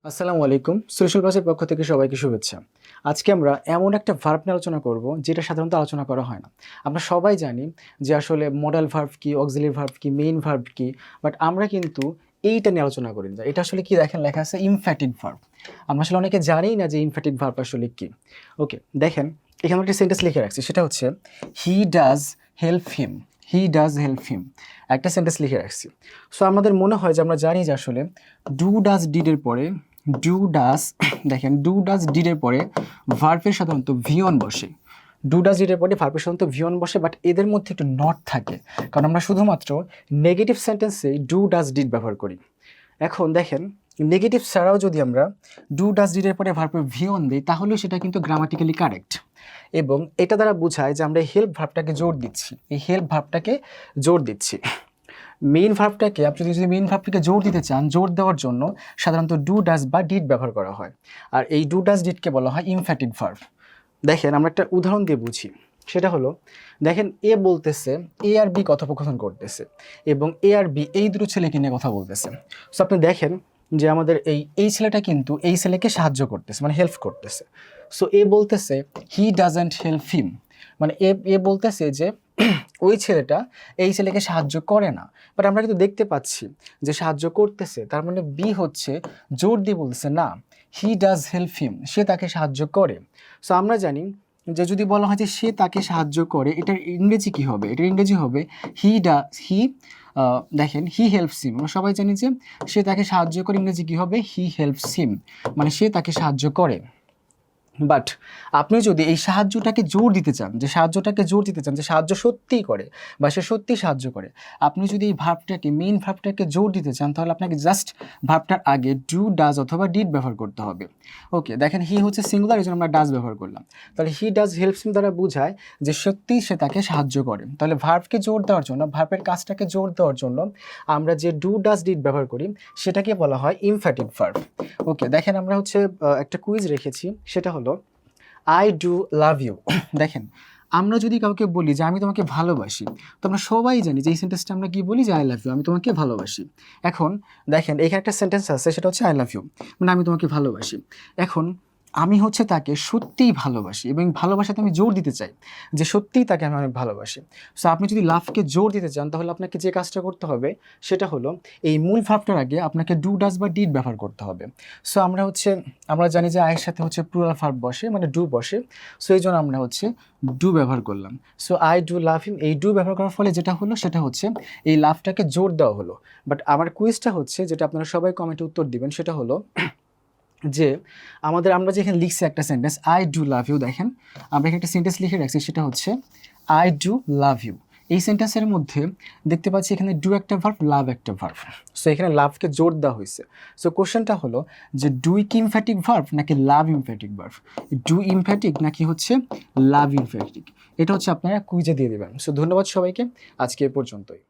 আসসালামু আলাইকুম। সোশ্যাল ক্লাসের পক্ষ থেকে সবাইকে শুভেচ্ছা। আজকে আমরা এমন একটা ভার্ব নিয়ে আলোচনা করব, যেটা সাধারণত আলোচনা করা হয় না। আমরা সবাই জানি যে আসলে মডাল ভার্ব কি, অক্সিলারি ভার্ব কি, মেইন ভার্ব কি, বাট আমরা কিন্তু এইটা নিয়ে আলোচনা করি না। এটা আসলে কি দেখেন লেখা আছে ইমফ্যাটিক ভার্ব। আমরা আসলে অনেকে জানিই না যে ইমফ্যাটিক ভার্ব আসলে কি। ওকে, দেখেন এখানে একটা সেন্টেন্স লিখে রাখছি, সেটা হচ্ছে he does help him. He does help him, একটা সেন্টেন্স লিখে রাখছি। সো আমাদের মনে হয় যে আমরা জানি যে আসলে ডু ডাজ ডিডের পরে ডু ডাজ দেখেন ডু ডাজ ডিডের পরে ভার্বের সাধারণত ভিয়ন বসে। ডু ডাজ ডিডের পরে ভার্বের সাধারণত ভিয়ন বসে, বাট এদের মধ্যে একটু নট থাকে, কারণ আমরা শুধুমাত্র নেগেটিভ সেন্টেন্সে ডু ডাজ ডিড ব্যবহার করি। এখন দেখেন নেগেটিভ ছাড়াও যদি আমরা ডু ডাজ ডিডের পরে ভার্বের ভিয়ন দিই, তাহলেও সেটা কিন্তু গ্রামাটিক্যালি কারেক্ট, এবং এটা দ্বারা বোঝায় যে আমরা হেল্প ভার্বটাকে জোর দিচ্ছি, এই হেল্প ভার্বটাকে জোর দিচ্ছি। মেইন ভার্বটাকে আপনি যদি মেইন ভার্বটাকে জোর দিতে চান, জোর দেওয়ার জন্য সাধারণত ডু ডাজ বা ডিড ব্যবহার করা হয়, আর এই ডু ডাজ ডিডকে বলা হয় ইমফ্যাটিক ভার্ব। দেখেন আমরা একটা উদাহরণ দিয়ে বুঝি, সেটা হলো দেখেন এ বলতেছে এ আর বি কথোপকথন করতেছে, এবং এ আর বি এই দুটো ছেলেকে নিয়ে কথা বলতেছে। সো আপনি দেখেন যে আমাদের এই ছেলেটা কিন্তু এই ছেলেকে সাহায্য করতেছে, মানে হেল্প করতেছে। সো এ বলতেছে হি ডাজন্ট হেল্প হিম, মানে এ বলতেছে যে ওই ছেলেটা এই ছেলেকে সাহায্য করে না, বাট আমরা কিন্তু দেখতে পাচ্ছি যে সাহায্য করতেছে। তার মানে বি হচ্ছে জোর দিয়ে বলতেছে না, হি ডাজ হেল্প হিম, সে তাকে সাহায্য করে। সো আমরা জানি যে যদি বলা হয় যে সে তাকে সাহায্য করে, এটার ইংরেজি কি হবে? এটার ইংরেজি হবে হি দেখেন হি হেল্পস হিম। আমরা সবাই জানি যে সে তাকে সাহায্য করে, ইংরেজি কি হবে? হি হেল্পস হিম, মানে সে তাকে সাহায্য করে। বাট আপনি যদি এই সাহায্যটাকে জোর দিতে চান, যে সাহায্য সত্যিই করে বা সে সত্যিই সাহায্য করে, আপনি যদি এই ভার্বটাকে মেইন ভার্বটাকে জোর দিতে চান, তাহলে আপনাকে জাস্ট ভার্বটার আগে ডু ডাজ অথবা ডিড ব্যবহার করতে হবে। ওকে, দেখেন হি হচ্ছে সিঙ্গুলার, এই জন্য আমরা ডাজ ব্যবহার করলাম। তাহলে হি ডাজ হেল্পস হিম দ্বারা বোঝায় যে সত্যিই সে তাকে সাহায্য করে। তাহলে ভার্বকে জোর দেওয়ার জন্য, ভার্বের কাজটাকে জোর দেওয়ার জন্য আমরা যে ডু ডাজ ডিড ব্যবহার করি, সেটাকে বলা হয় ইমফ্যাটিক ভার্ব। ওকে, দেখেন আমরা হচ্ছে একটা কুইজ রেখেছি, সেটা হলো আই ডু লাভ ইউ। দেখেন আমরা যদি কাউকে বলি যে আমি তোমাকে ভালোবাসি, তো আমরা সবাই জানি যে এই সেন্টেন্সটা আমরা কি বলি, যে আই লাভ ইউ, আমি তোমাকে ভালোবাসি। এখন দেখেন এখানে একটা সেন্টেন্স আছে, সেটা হচ্ছে আই লাভ ইউ, মানে আমি তোমাকে ভালোবাসি। এখন আমি হচ্ছে তাকে সত্যিই ভালোবাসি, এবং ভালোবাসাতে আমি জোর দিতে চাই যে সত্যিই তাকে আমি অনেক ভালোবাসি। সো আপনি যদি লাভকে জোর দিতে চান, তাহলে আপনাকে যে কাজটা করতে হবে সেটা হলো এই মূল ভাবটার আগে আপনাকে ডু ডাজ বা ডিড ব্যবহার করতে হবে। সো আমরা জানি যে আয়ের সাথে হচ্ছে প্লুরাল ভার্ব বসে, মানে ডু বসে। সো এই জন্য আমরা হচ্ছে ডু ব্যবহার করলাম। সো আই ডু লাভ হিম, এই ডু ব্যবহার করার ফলে যেটা হলো সেটা হচ্ছে এই লাভটাকে জোর দেওয়া হলো। বাট আমার কুইজটা হচ্ছে, যেটা আপনারা সবাই কমেন্টে উত্তর দিবেন, সেটা হলো যে আমরা যেখানে লিখছি একটা sentence I do love you, দেখেন আমরা এখানে একটা সেন্টেন্স লিখে রাখছি, সেটা হচ্ছে আই ডু লাভ ইউ। এই সেন্টেন্সের মধ্যে দেখতে পাচ্ছি এখানে ডু একটা ভার্ব, লাভ একটা ভার্ব। সো এখানে লাভকে জোর দেওয়া হয়েছে। সো কোশ্চেনটা হলো যে ডুই কি ইমফ্যাটিক ভার্ব নাকি লাভ ইমফ্যাটিক ভার্ব? ডু ইমফ্যাটিক নাকি হচ্ছে লাভ ইমফ্যাটিক? এটা হচ্ছে আপনারা কুইজে দিয়ে দেবেন। সো ধন্যবাদ সবাইকে, আজকে এ পর্যন্তই।